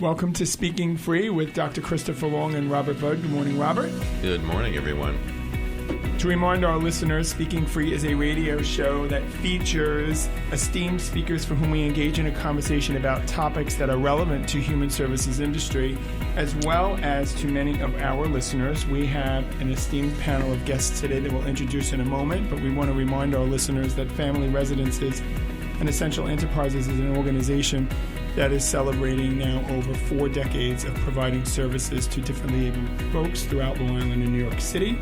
Welcome to Speaking Free with Dr. Christopher Long and Robert Budd. Good morning, Robert. Good morning, everyone. To remind our listeners, Speaking Free is a radio show that features esteemed speakers for whom we engage in a conversation about topics that are relevant to human services industry, as well as to many of our listeners. We have an esteemed panel of guests today that we'll introduce in a moment, but we want to remind our listeners that Family Residences and Essential Enterprises is an organization that is celebrating now over 4 decades of providing services to differently abled folks throughout Long Island and New York City.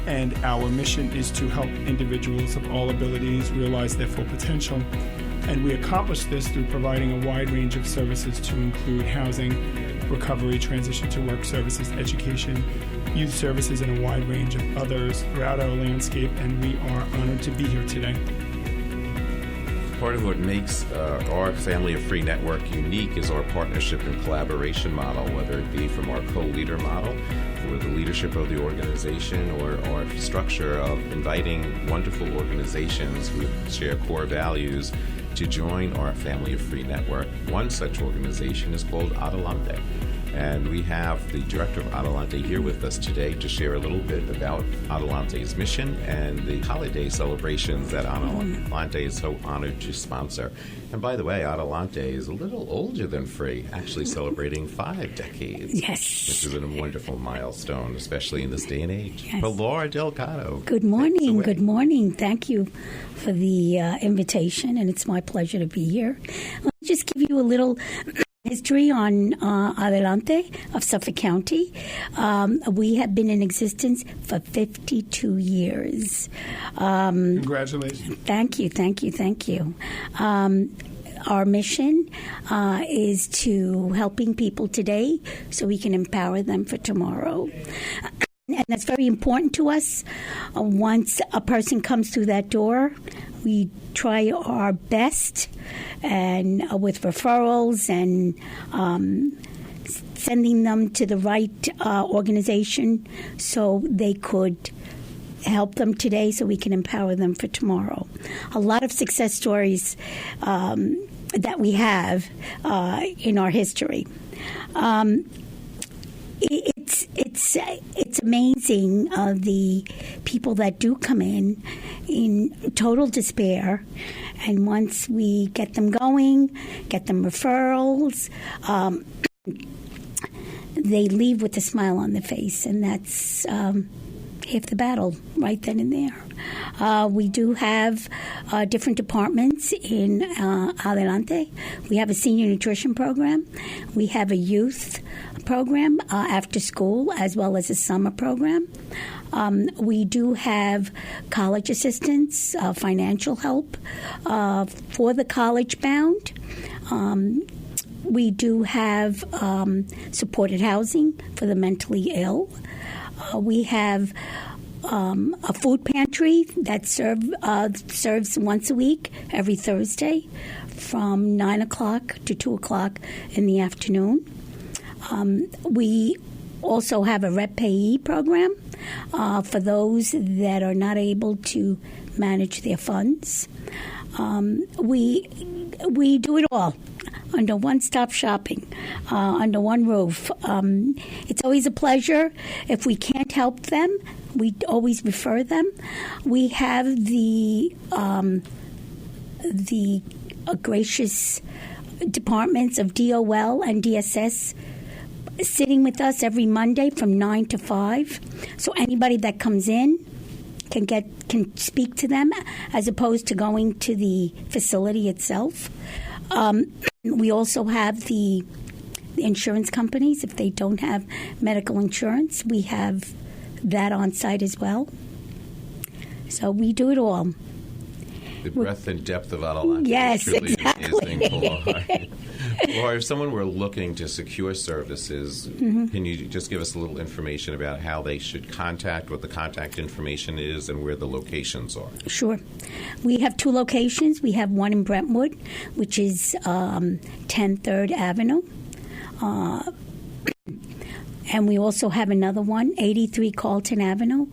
And our mission is to help individuals of all abilities realize their full potential. And we accomplish this through providing a wide range of services to include housing, recovery, transition to work services, education, youth services, and a wide range of others throughout our landscape. And we are honored to be here today. Part of what makes our Family of Free network unique is our partnership and collaboration model, whether it be from our co-leader model for the leadership of the organization or our structure of inviting wonderful organizations who share core values to join our Family of Free network. One such organization is called Adelante. And we have the director of Adelante here with us today to share a little bit about Adelante's mission and the holiday celebrations that Adelante is so honored to sponsor. And by the way, Adelante is a little older than Free, actually celebrating 5 decades. Yes. Which is a wonderful milestone, especially in this day and age. Yes. Pilar, Delgado. Good morning. Good morning. Thank you for the invitation, and it's my pleasure to be here. Let me just give you a little history on Adelante of Suffolk County. We have been in existence for 52 years. Congratulations. Thank you. Our mission is to helping people today so we can empower them for tomorrow. And that's very important to us. Once a person comes through that door, we try our best and with referrals and sending them to the right organization so they could help them today so we can empower them for tomorrow. A lot of success stories that we have in our history. It's amazing the people that do come in total despair, and once we get them going, get them referrals, they leave with a smile on their face, and that's half the battle right then and there. We do have different departments in Adelante. We have a senior nutrition program. We have a youth program after school, as well as a summer program. We do have college assistance, financial help for the college-bound. We do have supported housing for the mentally ill. We have a food pantry that serves once a week, every Thursday, from 9 o'clock to 2 o'clock in the afternoon. We also have a Rep Payee program for those that are not able to manage their funds. We do it all under one-stop shopping, under one roof. It's always a pleasure. If we can't help them, we always refer them. We have the gracious departments of DOL and DSS sitting with us every Monday from 9 to 5. So anybody that comes in can speak to them as opposed to going to the facility itself. We also have the insurance companies. If they don't have medical insurance, we have that on site as well. So we do it all. The breadth and depth of Adelante yes, is truly exactly. amazing. Or if someone were looking to secure services, can you just give us a little information about how they should contact, what the contact information is, and where the locations are? Sure. We have 2 locations. We have one in Brentwood, which is 10 3rd Avenue. And we also have another one, 83 Carlton Avenue,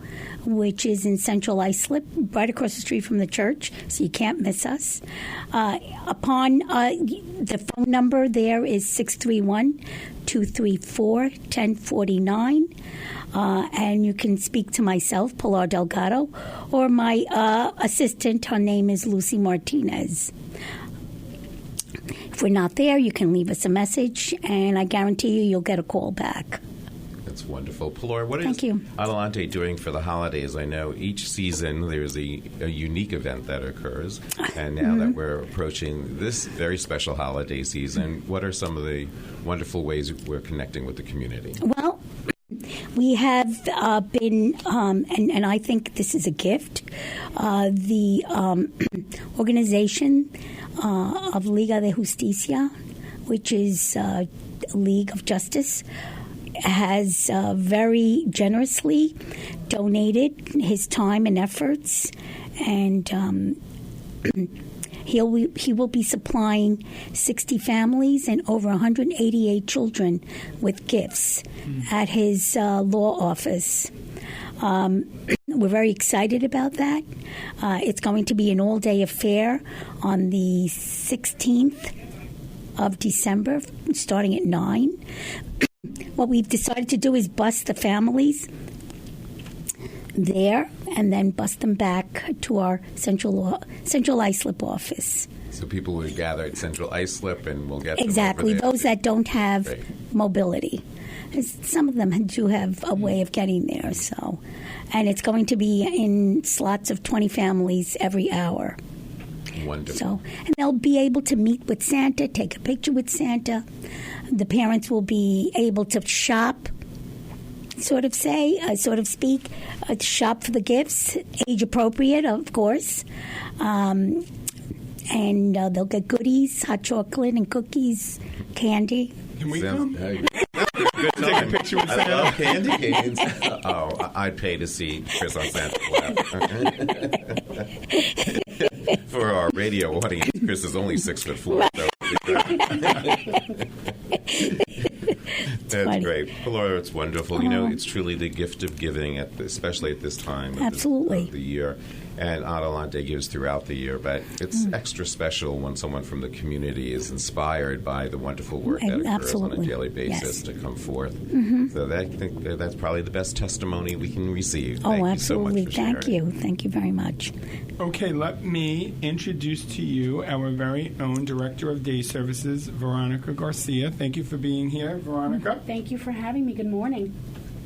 which is in Central Islip, right across the street from the church, so you can't miss us. The phone number there is 631-234-1049. And you can speak to myself, Pilar Delgado, or my assistant. Her name is Lucy Martinez. If we're not there, you can leave us a message, and I guarantee you'll get a call back. That's wonderful. Pilar, what Thank is you. Adelante doing for the holidays? I know each season there's a unique event that occurs, and now that we're approaching this very special holiday season, what are some of the wonderful ways we're connecting with the community? Well, we have been, and I think this is a gift, the organization of Liga de Justicia, which is a League of Justice, has very generously donated his time and efforts, and he will be supplying 60 families and over 188 children with gifts at his law office. We're very excited about that. It's going to be an all-day affair on the 16th of December, starting at 9. What we've decided to do is bus the families there and then bus them back to our Central Islip office. So people will gather at Central Islip, and we'll get them Exactly, over there. those that don't have mobility. Some of them do have a way of getting there. So, and it's going to be in slots of 20 families every hour. Wonderful. So, and they'll be able to meet with Santa, take a picture with Santa. The parents will be able to shop, sort of speak, shop for the gifts, age appropriate, of course. And they'll get goodies, hot chocolate and cookies, candy. Can we come? Good Take a picture with Santa. I love candy canes. I'd pay to see Chris on Santa's lap. For our radio audience, Chris is only 6'4". So that's funny. great. Pilar, it's wonderful. You know, it's truly the gift of giving, especially at this time of the year. And Adelante gives throughout the year, but it's extra special when someone from the community is inspired by the wonderful work that occurs on a daily basis to come forth. So I think that's probably the best testimony we can receive. Thank you so much for sharing. Thank you very much. Okay, let me introduce to you our very own Director of Day Services, Veronica Garcia. Thank you for being here, Veronica. Thank you for having me. Good morning.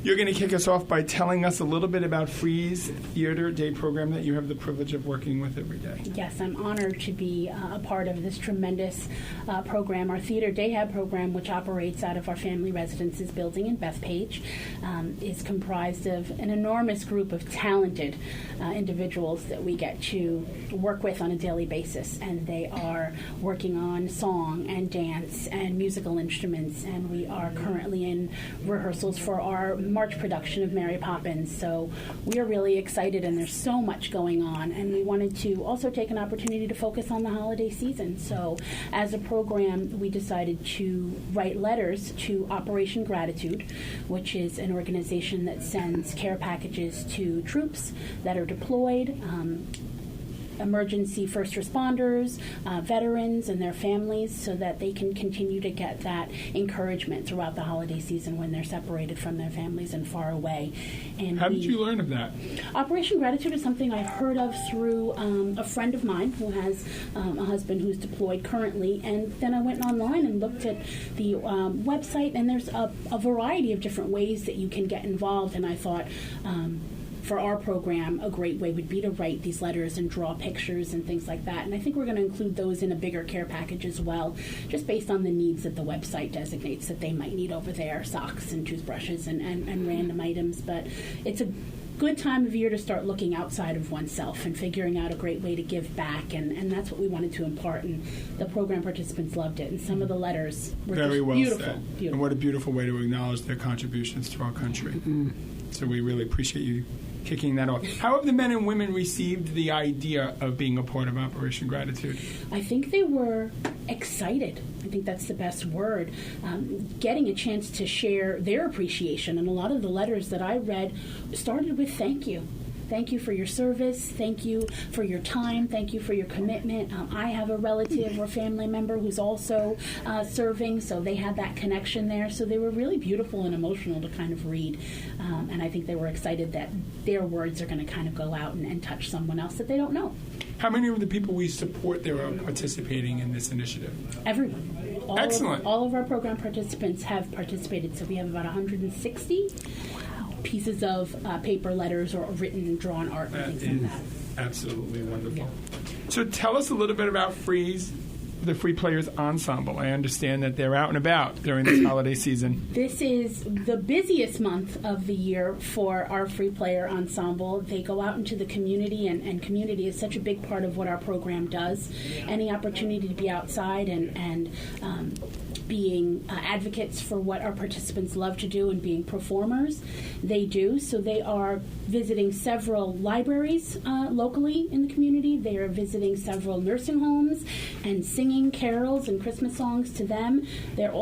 You're going to kick us off by telling us a little bit about Free's Theater Day program that you have the privilege of working with every day. Yes, I'm honored to be a part of this tremendous program. Our Theater Day Hab program, which operates out of our family residences building in Bethpage, is comprised of an enormous group of talented individuals that we get to work with on a daily basis. And they are working on song and dance and musical instruments. And we are currently in rehearsals for our March production of Mary Poppins. So we are really excited, and there's so much going on, and we wanted to also take an opportunity to focus on the holiday season. So as a program, we decided to write letters to Operation Gratitude, which is an organization that sends care packages to troops that are deployed, emergency first responders, veterans and their families, so that they can continue to get that encouragement throughout the holiday season when they're separated from their families and far away. And how did you learn of that? Operation Gratitude is something I've heard of through a friend of mine who has a husband who's deployed currently, and then I went online and looked at the website, and there's a variety of different ways that you can get involved, and I thought for our program, a great way would be to write these letters and draw pictures and things like that. And I think we're going to include those in a bigger care package as well, just based on the needs that the website designates that they might need over there, socks and toothbrushes and random items. But it's a good time of year to start looking outside of oneself and figuring out a great way to give back, and that's what we wanted to impart, and the program participants loved it, and some of the letters were very just well beautiful. said. Beautiful. And what a beautiful way to acknowledge their contributions to our country. So we really appreciate you kicking that off. How have the men and women received the idea of being a part of Operation Gratitude? I think they were excited. I think that's the best word. Getting a chance to share their appreciation. And a lot of the letters that I read started with thank you. Thank you for your service. Thank you for your time. Thank you for your commitment. I have a relative or family member who's also serving, so they had that connection there. So they were really beautiful and emotional to kind of read. And I think they were excited that their words are going to kind of go out and touch someone else that they don't know. How many of the people we support there are participating in this initiative? Everyone. Excellent. All of our program participants have participated, so we have about 160 pieces of paper, letters, or written and drawn art and things like that. Absolutely wonderful. Yeah. So tell us a little bit about the Free Players Ensemble. I understand that they're out and about during this holiday season. This is the busiest month of the year for our Free Player Ensemble. They go out into the community, and community is such a big part of what our program does. Any opportunity to be outside and being advocates for what our participants love to do and being performers, they do. So they are visiting several libraries locally in the community. They are visiting several nursing homes and singing carols and Christmas songs to them. They've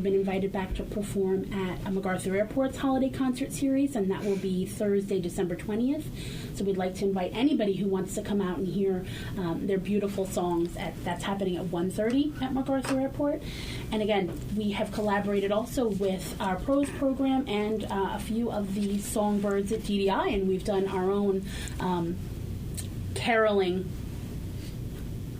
been invited back to perform at MacArthur Airport's holiday concert series, and that will be Thursday, December 20th. So we'd like to invite anybody who wants to come out and hear their beautiful songs. That's happening at 1:30 at MacArthur Airport. And again, we have collaborated also with our prose program and a few of the songbirds at DDI, and we've done our own caroling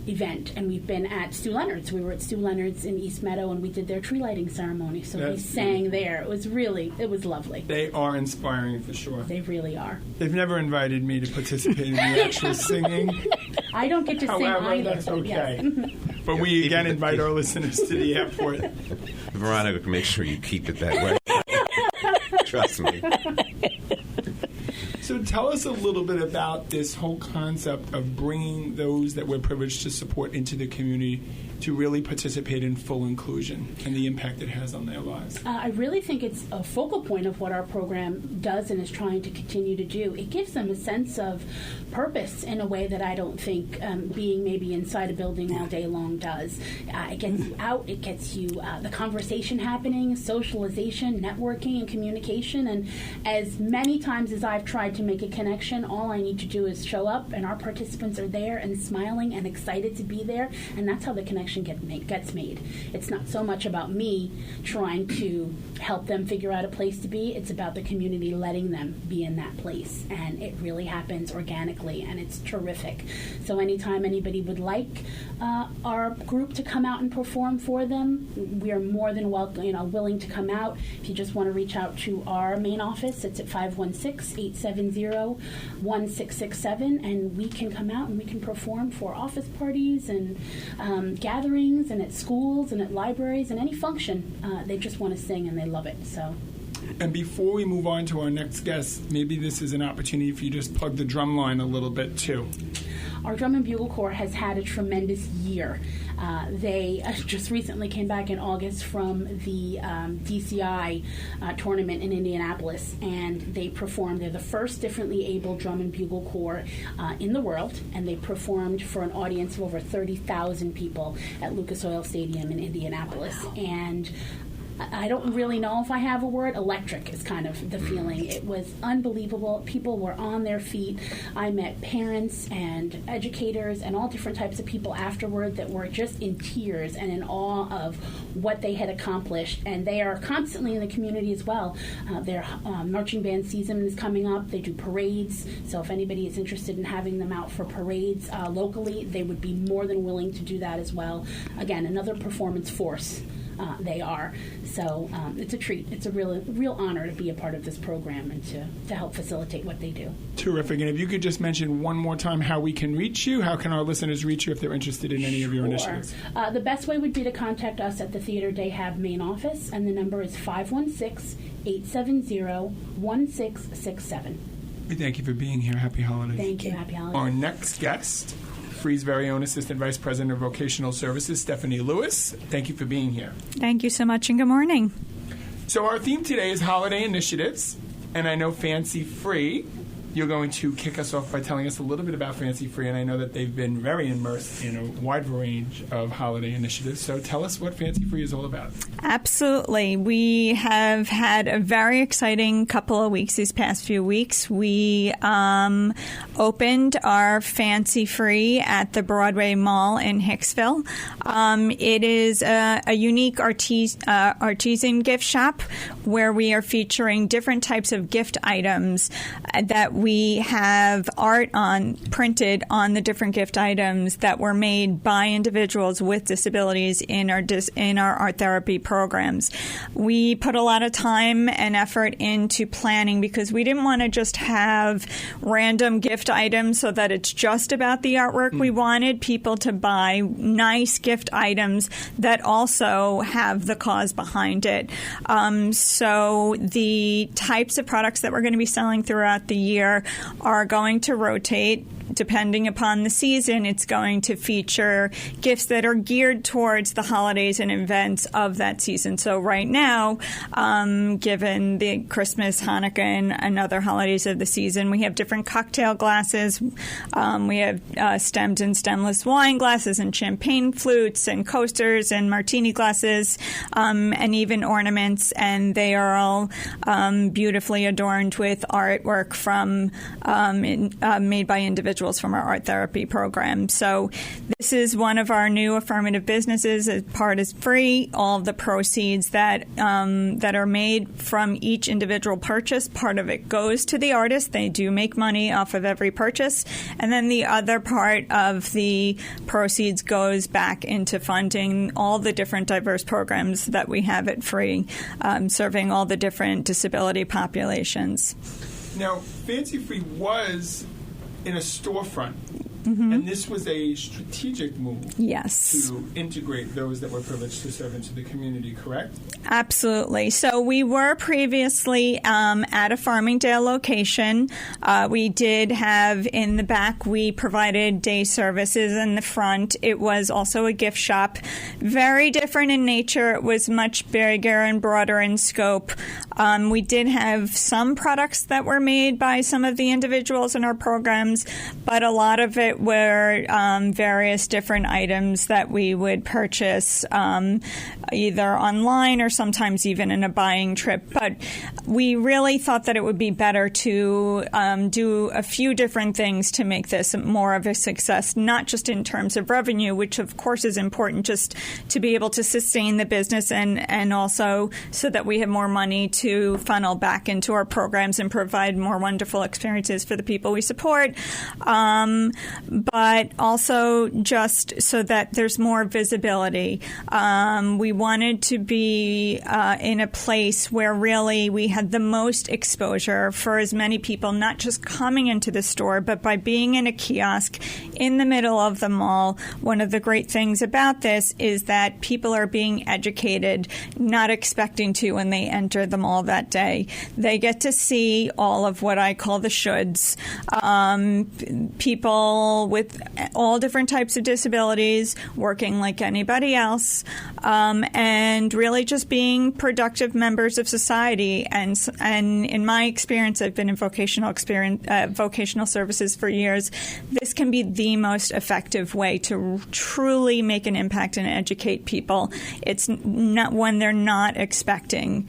event, and we've been at Stu Leonard's. We were at Stu Leonard's in East Meadow, and we did their tree lighting ceremony. So we sang there. It was lovely. They are inspiring for sure. They really are. They've never invited me to participate in the actual singing. I don't get to sing either. That's okay. Yes. But we again invite our listeners to the airport. Veronica, make sure you keep it that way. Trust me. So tell us a little bit about this whole concept of bringing those that we're privileged to support into the community to really participate in full inclusion and the impact it has on their lives. I really think it's a focal point of what our program does and is trying to continue to do. It gives them a sense of purpose in a way that I don't think being maybe inside a building all day long does. It gets you out, it gets you the conversation happening, socialization, networking, and communication. And as many times as I've tried to make a connection, all I need to do is show up, and our participants are there and smiling and excited to be there, and that's how the connection gets made. It's not so much about me trying to help them figure out a place to be. It's about the community letting them be in that place, and it really happens organically, and it's terrific. So anytime anybody would like our group to come out and perform for them, we are more than welcome, willing to come out. If you just want to reach out to our main office, it's at 516-870-1667, and we can come out and we can perform for office parties and gatherings and at schools and at libraries and any function. They just want to sing and they love it. So. And before we move on to our next guest, maybe this is an opportunity for you to just plug the drum line a little bit too. Our Drum and Bugle Corps has had a tremendous year. They just recently came back in August from the DCI tournament in Indianapolis, and they performed. They're the first differently able drum and bugle corps in the world, and they performed for an audience of over 30,000 people at Lucas Oil Stadium in Indianapolis. And I don't really know if I have a word. Electric is kind of the feeling. It was unbelievable. People were on their feet. I met parents and educators and all different types of people afterward that were just in tears and in awe of what they had accomplished. And they are constantly in the community as well. Their marching band season is coming up. They do parades. So if anybody is interested in having them out for parades locally, they would be more than willing to do that as well. Again, another performance force. They are. So it's a treat. It's a real honor to be a part of this program and to help facilitate what they do. Terrific. And if you could just mention one more time how we can reach you, how can our listeners reach you if they're interested in any of your initiatives? The best way would be to contact us at the Theater Day Have main office, and the number is 516-870-1667. We thank you for being here. Happy holidays. Thank you. Happy holidays. Our next guest, Free's very own Assistant Vice President of Vocational Services, Stephanie Lewis. Thank you for being here. Thank you so much, and good morning. So our theme today is holiday initiatives, and I know Fancy Free you're going to kick us off by telling us a little bit about Fancy Free, and I know that they've been very immersed in a wide range of holiday initiatives. So tell us what Fancy Free is all about. Absolutely. We have had a very exciting couple of weeks these past few weeks. We opened our Fancy Free at the Broadway Mall in Hicksville. It is a unique artisan gift shop where we are featuring different types of gift items that we have art printed on the different gift items that were made by individuals with disabilities in our art therapy programs. We put a lot of time and effort into planning because we didn't want to just have random gift items so that it's just about the artwork. We wanted people to buy nice gift items that also have the cause behind it. So the types of products that we're going to be selling throughout the year are going to rotate. Depending upon the season, it's going to feature gifts that are geared towards the holidays and events of that season. So right now, given the Christmas, Hanukkah, and other holidays of the season, we have different cocktail glasses. We have stemmed and stemless wine glasses and champagne flutes and coasters and martini glasses and even ornaments. And they are all beautifully adorned with artwork from made by individuals from our art therapy program. So this is one of our new affirmative businesses. Part is free. All of the proceeds that are made from each individual purchase, part of it goes to the artist. They do make money off of every purchase. And then the other part of the proceeds goes back into funding all the different diverse programs that we have at Free, serving all the different disability populations. Now, Fancy Free was in a storefront, and this was a strategic move. Yes. To integrate those that were privileged to serve into the community, correct? Absolutely. So we were previously at a Farmingdale location. We did have in the back, we provided day services. In the front, it was also a gift shop. Very different in nature. It was much bigger and broader in scope. We did have some products that were made by some of the individuals in our programs, but a lot of it were various different items that we would purchase either online or sometimes even in a buying trip. But we really thought that it would be better to do a few different things to make this more of a success, not just in terms of revenue, which of course is important just to be able to sustain the business and also so that we have more money to funnel back into our programs and provide more wonderful experiences for the people we support. But also just so that there's more visibility. We wanted to be in a place where really we had the most exposure for as many people, not just coming into the store, but by being in a kiosk in the middle of the mall. One of the great things about this is that people are being educated, not expecting to when they enter the mall that day. They get to see all of what I call the shoulds. People with all different types of disabilities, working like anybody else, and really just being productive members of society. And in my experience, I've been in vocational services for years. This can be the most effective way to truly make an impact and educate people. It's not when they're not expecting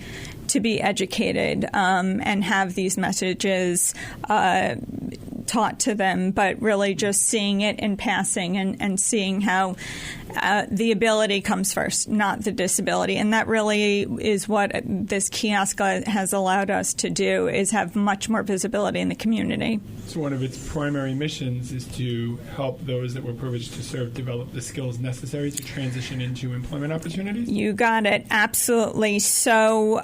to be educated and have these messages taught to them, but really just seeing it in passing and seeing how the ability comes first, not the disability. And that really is what this kiosk has allowed us to do, is have much more visibility in the community. So one of its primary missions is to help those that were privileged to serve develop the skills necessary to transition into employment opportunities? You got it. Absolutely. So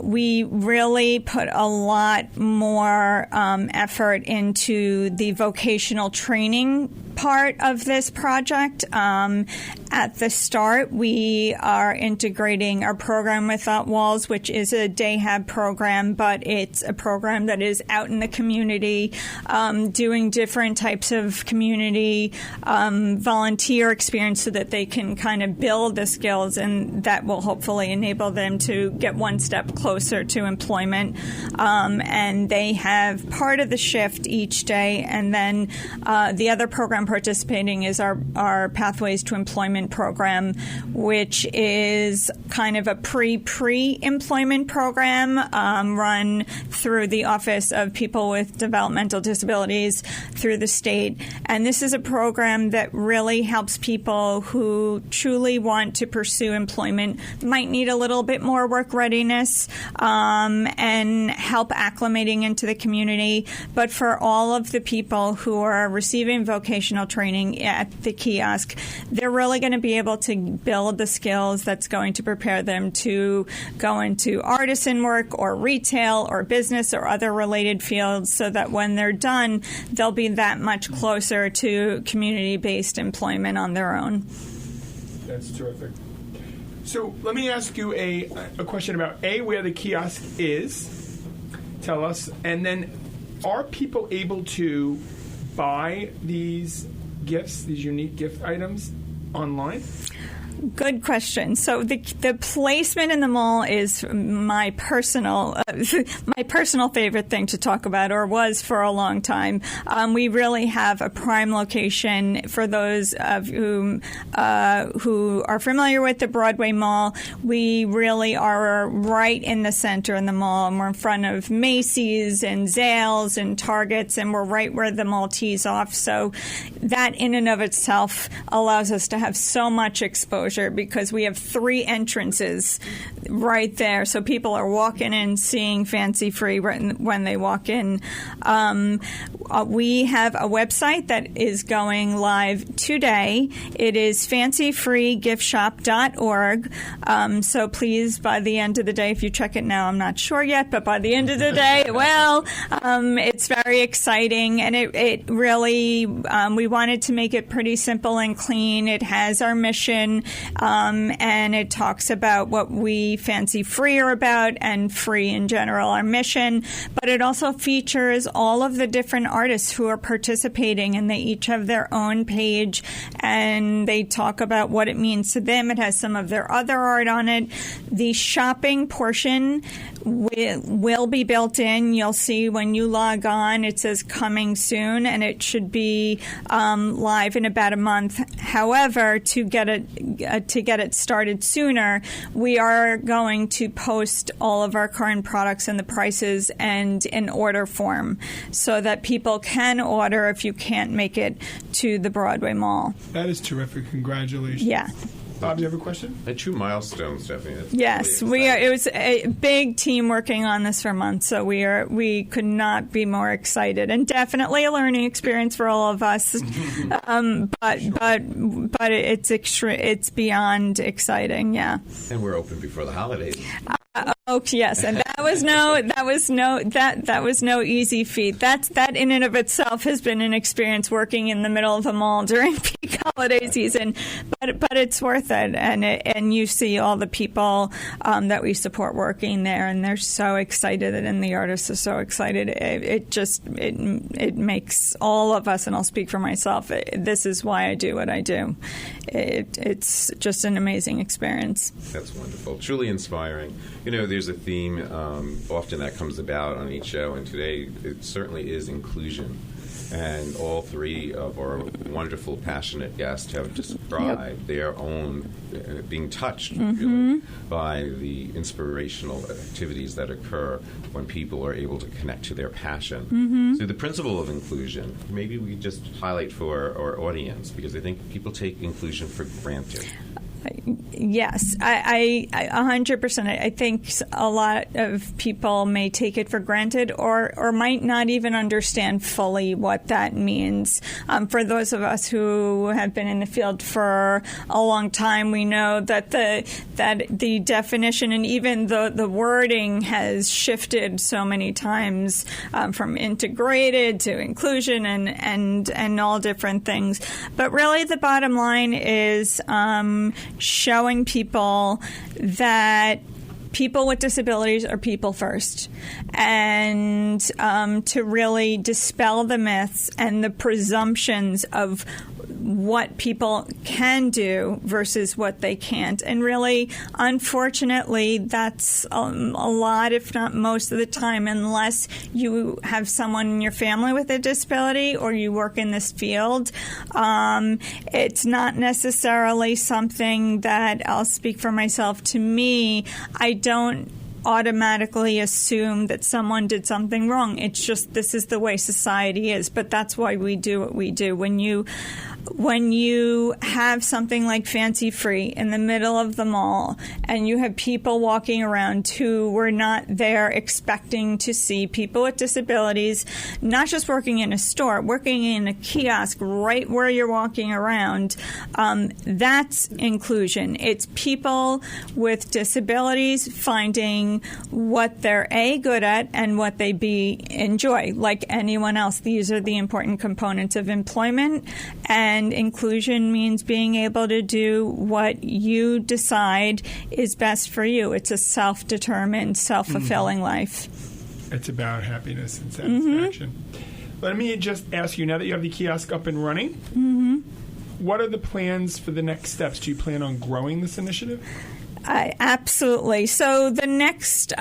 we really put a lot more effort into the vocational training part of this project. At the start, we are integrating our program Without Walls, which is a day hab program, but it's a program that is out in the community, doing different types of community volunteer experience so that they can kind of build the skills, and that will hopefully enable them to get one step closer to employment. And they have part of the shift each day, and then the other program participating is our Pathways to Employment program, which is kind of a pre-employment program run through the Office of People with Developmental Disabilities through the state. And this is a program that really helps people who truly want to pursue employment, might need a little bit more work readiness, and help acclimating into the community. But for all of the people who are receiving vocational training at the kiosk, they're really going to be able to build the skills that's going to prepare them to go into artisan work or retail or business or other related fields, so that when they're done, they'll be that much closer to community-based employment on their own. That's terrific. So let me ask you a question about where the kiosk is. Tell us. And then, are people able to buy these gifts, these unique gift items, online? Good question. So the placement in the mall is my personal favorite thing to talk about, or was for a long time. We really have a prime location for those of whom who are familiar with the Broadway Mall. We really are right in the center in the mall, and we're in front of Macy's and Zales and Targets, and we're right where the mall tees off. So that in and of itself allows us to have so much exposure, because we have 3 entrances right there. So people are walking in, seeing Fancy Free when they walk in. We have a website that is going live today. It is fancyfreegiftshop.org. So please, by the end of the day, if you check it now, I'm not sure yet, but by the end of the day, it will. It's very exciting, and it really, we wanted to make it pretty simple and clean. It has our mission, and it talks about what we Fancy Free are about, and free in general, our mission. But it also features all of the different artists who are participating, and they each have their own page, and they talk about what it means to them. It has some of their other art on it. The shopping portion will be built in. You'll see when you log on, it says coming soon, and it should be live in about a month. However, to get it started sooner, we are going to post all of our current products and the prices and an order form, so that people can order if you can't make it to the Broadway Mall. That is terrific. Congratulations. Yeah. Bob, do you have a question? A true milestone, Stephanie. That's yes, really it was a big team working on this for months, so we could not be more excited, and definitely a learning experience for all of us. But it's beyond exciting, yeah. And we're open before the holidays. Oh yes, and that was no easy feat. That in and of itself has been an experience, working in the middle of a mall during peak holiday season. But it's worth it, and you see all the people that we support working there, and they're so excited, and the artists are so excited. It makes all of us, and I'll speak for myself, this is why I do what I do. It's just an amazing experience. That's wonderful. Truly inspiring. You know, there's a theme often that comes about on each show, and today it certainly is inclusion. And all 3 of our wonderful, passionate guests have described their own being touched really, by the inspirational activities that occur when people are able to connect to their passion. So the principle of inclusion, maybe we just highlight for our audience, because I think people take inclusion for granted. Yes, I 100%. I think a lot of people may take it for granted or might not even understand fully what that means. For those of us who have been in the field for a long time, we know that the definition and even the wording has shifted so many times, from integrated to inclusion and all different things. But really, the bottom line is showing people that people with disabilities are people first, and to really dispel the myths and the presumptions of what people can do versus what they can't. And really, unfortunately, that's a lot, if not most of the time, unless you have someone in your family with a disability or you work in this field. It's not necessarily something that, I'll speak for myself, to me, I don't automatically assume that someone did something wrong. It's just, this is the way society is. But that's why we do what we do. When you have something like Fancy Free in the middle of the mall and you have people walking around who were not there expecting to see people with disabilities, not just working in a store, working in a kiosk right where you're walking around, that's inclusion. It's people with disabilities finding what they're A, good at, and what they B, enjoy, like anyone else. These are the important components of employment. And inclusion means being able to do what you decide is best for you. It's a self-determined, self-fulfilling life. It's about happiness and satisfaction. Let me just ask you, now that you have the kiosk up and running, what are the plans for the next steps? Do you plan on growing this initiative? Absolutely. So the next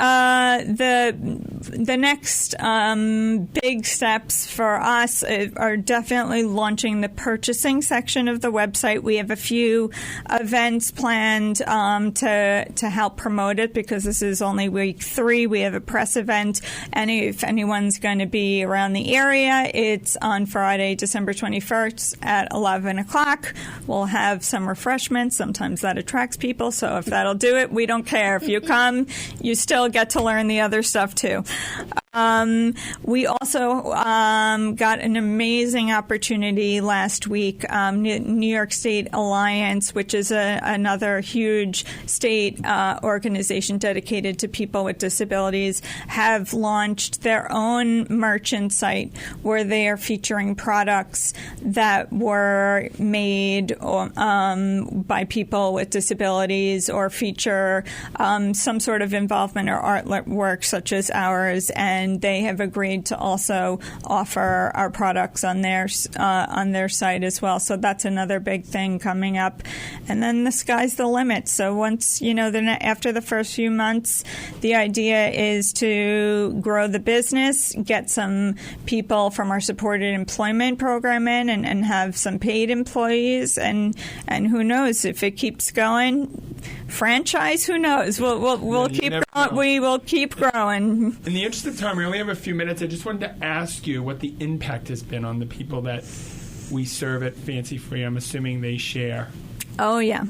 big steps for us are definitely launching the purchasing section of the website. We have a few events planned to help promote it, because this is only week 3. We have a press event, and if anyone's going to be around the area, it's on Friday, December 21st at 11 o'clock. We'll have some refreshments. Sometimes that attracts people, so if that'll do it, we don't care. If you come, you still get to learn the other stuff too. We also got an amazing opportunity last week. New York State Alliance, which is another huge state organization dedicated to people with disabilities, have launched their own merchant site where they are featuring products that were made by people with disabilities, or feature some sort of involvement or artwork such as ours, and they have agreed to also offer our products on their site as well. So that's another big thing coming up. And then the sky's the limit. So once, after the first few months, the idea is to grow the business, get some people from our supported employment program in, and have some paid employees, and who knows, if it keeps going, franchise, who knows? We'll keep growing. We will keep growing. In the interest of time, we only have a few minutes. I just wanted to ask you what the impact has been on the people that we serve at Fancy Free. I'm assuming they share. Oh, yeah.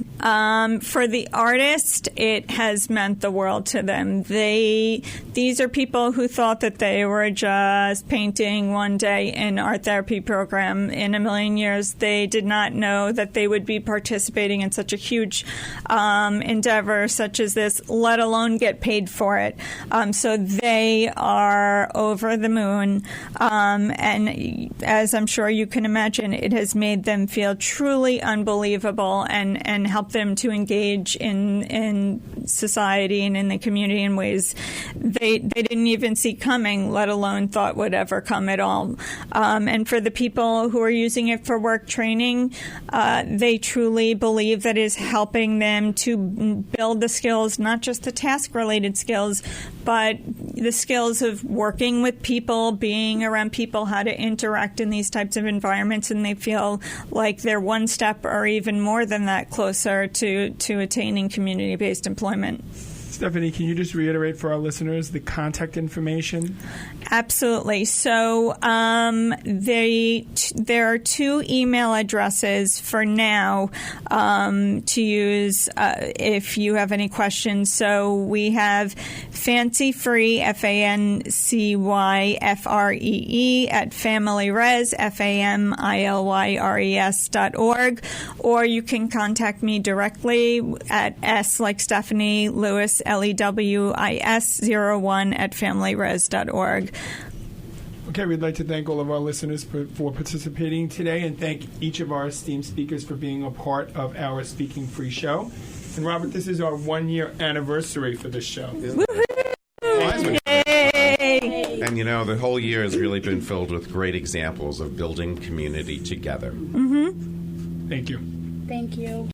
For the artist, it has meant the world to them. These are people who thought that they were just painting one day in art therapy program. In a million years, they did not know that they would be participating in such a huge endeavor such as this, let alone get paid for it. So they are over the moon. And as I'm sure you can imagine, it has made them feel truly unbelievable, and help them to engage in society and in the community in ways they didn't even see coming, let alone thought would ever come at all. And for the people who are using it for work training, they truly believe that it is helping them to build the skills, not just the task-related skills, but the skills of working with people, being around people, how to interact in these types of environments, and they feel like they're one step or even more than that closer to attaining community-based employment. Stephanie, can you just reiterate for our listeners the contact information? Absolutely. So there are 2 email addresses for now to use if you have any questions. So we have FancyFree, FANCYFREE at FamilyRes, FAMILYRES.org, or you can contact me directly at S like Stephanie, Lewis, LEWIS01 at FamilyRes.org. Okay, we'd like to thank all of our listeners for participating today and thank each of our esteemed speakers for being a part of our Speaking Free show. And Robert, this is our 1-year anniversary for this show. Yay! And the whole year has really been filled with great examples of building community together. Thank you. Thank you.